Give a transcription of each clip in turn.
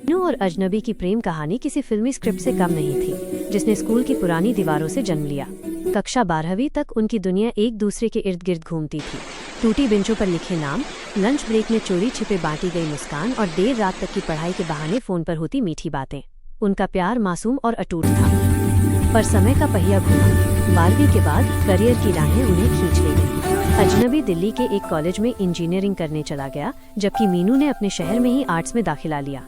मीनू और अजनबी की प्रेम कहानी किसी फिल्मी स्क्रिप्ट से कम नहीं थी, जिसने स्कूल की पुरानी दीवारों से जन्म लिया। कक्षा 12वीं तक उनकी दुनिया एक दूसरे के इर्द गिर्द घूमती थी। टूटी बेंचों पर लिखे नाम, लंच ब्रेक में चोरी छिपे बांटी गई मुस्कान और देर रात तक की पढ़ाई के बहाने फोन पर होती मीठी बातें। उनका प्यार मासूम और अटूट था। पर समय का पहिया घूमा। 12वीं के बाद करियर की राहें उन्हें खींच ले गईं। अजनबी दिल्ली के एक कॉलेज में इंजीनियरिंग करने चला गया, जबकि मीनू ने अपने शहर में ही आर्ट्स में दाखिला लिया।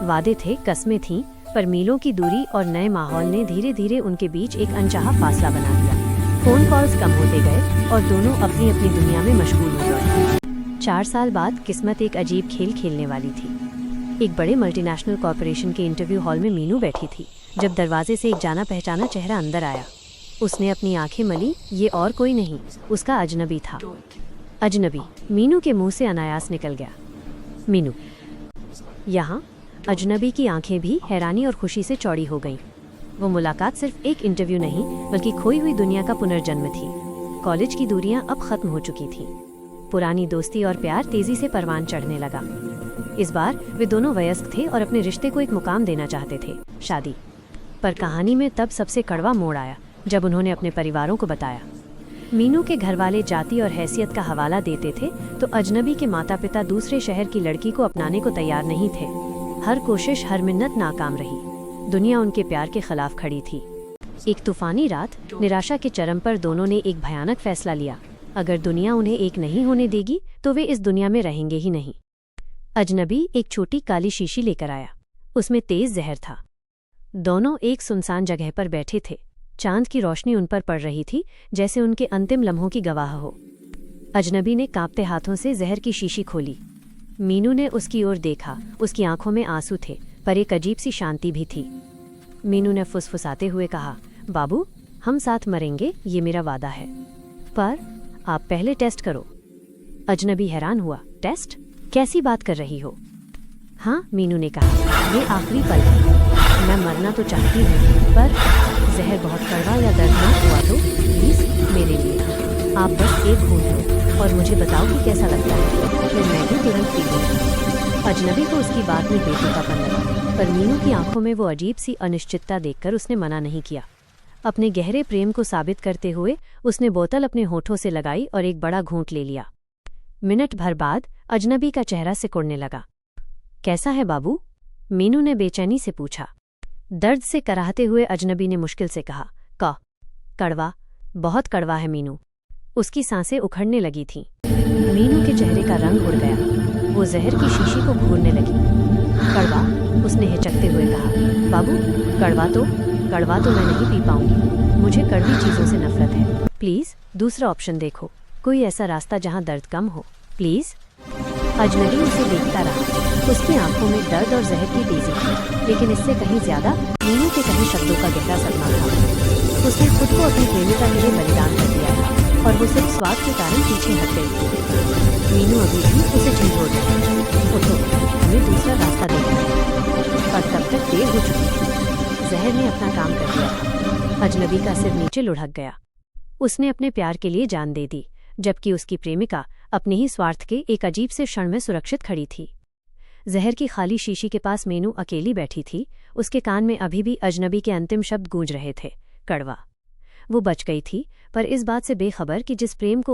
वादे थे, कस्में थीं, पर मीलों की दूरी और नए माहौल ने धीरे धीरे उनके बीच एक अनचाहा फासला बना दिया। फोन कॉल्स कम होते गए और दोनों अपनी अपनी दुनिया में मशगूल हो गए। 4 साल बाद किस्मत एक अजीब खेल खेलने वाली थी। एक बड़े मल्टीनेशनल कॉरपोरेशन के इंटरव्यू हॉल में मीनू बैठी थी, जब दरवाजे से एक जाना पहचाना चेहरा अंदर आया। उसने अपनी आंखें मली। ये और कोई नहीं, उसका अजनबी था। अजनबी मीनू के मुंह से अनायास निकल गया। मीनू। यहाँ अजनबी की आंखें भी हैरानी और खुशी से चौड़ी हो गईं। वो मुलाकात सिर्फ एक इंटरव्यू नहीं, बल्कि खोई हुई दुनिया का पुनर्जन्म थी। कॉलेज की दूरियां अब खत्म हो चुकी थीं। पुरानी दोस्ती और प्यार तेजी से परवान चढ़ने लगा। इस बार वे दोनों वयस्क थे और अपने रिश्ते को एक मुकाम देना चाहते थे, शादी। पर कहानी में तब सबसे कड़वा मोड़ आया, जब उन्होंने अपने परिवारों को बताया। मीनू के घरवाले जाति और हैसियत का हवाला देते थे, तो अजनबी के माता पिता दूसरे शहर की लड़की को अपनाने को तैयार नहीं थे। हर कोशिश, हर मिन्नत नाकाम रही। दुनिया उनके प्यार के खिलाफ खड़ी थी। एक तूफानी रात, निराशा के चरम पर दोनों ने एक भयानक फैसला लिया। अगर दुनिया उन्हें एक नहीं होने देगी, तो वे इस दुनिया में रहेंगे ही नहीं। अजनबी एक छोटी काली शीशी लेकर आया। उसमें तेज जहर था। दोनों एक सुनसान जगह पर बैठे थे। चांद की रोशनी उन पर पड़ रही थी, जैसे उनके अंतिम लम्हों की गवाह हो। अजनबी ने कांपते हाथों से जहर की शीशी खोली। मीनू ने उसकी ओर देखा। उसकी आंखों में आंसू थे, पर एक अजीब सी शांति भी थी। मीनू ने फुसफुसाते हुए कहा, बाबू, हम साथ मरेंगे, ये मेरा वादा है। पर आप पहले टेस्ट करो। अजनबी हैरान हुआ। टेस्ट? कैसी बात कर रही हो? हाँ, मीनू ने कहा, ये आखिरी पल है। मैं मरना तो चाहती हूँ, पर जहर बहुत कड़वा या दर्दनाक हुआ तो प्लीज मेरे लिए आप बस एक घूंट लो और मुझे बताओ कि कैसा लगता है, फिर मैं भी तुरंत पी लूँगी। अजनबी को उसकी बात में बेतुकापन लगा, पर मीनू की आंखों में वो अजीब सी अनिश्चितता देखकर उसने मना नहीं किया। अपने गहरे प्रेम को साबित करते हुए उसने बोतल अपने होठों से लगाई और एक बड़ा घूंट ले लिया। मिनट भर बाद अजनबी का चेहरा सिकुड़ने लगा। कैसा है बाबू? मीनू ने बेचैनी से पूछा। दर्द से कराहते हुए अजनबी ने मुश्किल से कहा, कड़वा, बहुत कड़वा है मीनू। उसकी सांसें उखड़ने लगी थीं। मीनू के चेहरे का रंग उड़ गया। वो जहर की शीशी को घूरने लगी। कड़वा? उसने हिचकते हुए कहा। बाबू, कड़वा तो मैं नहीं पी पाऊंगी। मुझे कड़वी चीज़ों से नफरत है। प्लीज़ दूसरा ऑप्शन देखो, कोई ऐसा रास्ता जहां दर्द कम हो, प्लीज़। अजनबी उसे देखता रहा। उसकी आंखों में दर्द और जहर की तेजी थी, लेकिन इससे कहीं ज्यादा मीनू के कहे शब्दों का गहरा सदमा था। उसने खुद को अपनी प्रेमिका के लिए बलिदान कर दिया था, और वो सिर्फ स्वाद के कारण पीछे हट गई थी। मीनू अभी भी उसे झंझोड़ रही थी। उठो, हमें दूसरा रास्ता देखना है। पर तब तक देर हो चुकी थी। जहर ने अपना काम कर दिया था। अजनबी का सिर नीचे लुढ़क गया। उसने अपने प्यार के लिए जान दे दी, जबकि उसकी प्रेमिका अपने ही स्वार्थ के एक अजीब से क्षण में सुरक्षित खड़ी थी। जहर की खाली शीशी के पास मीनू अकेली बैठी थी। उसके कान में अभी भी अजनबी के अंतिम शब्द गूंज रहे थे, कड़वा। वो बच गई थी, पर इस बात से बेखबर कि जिस प्रेम को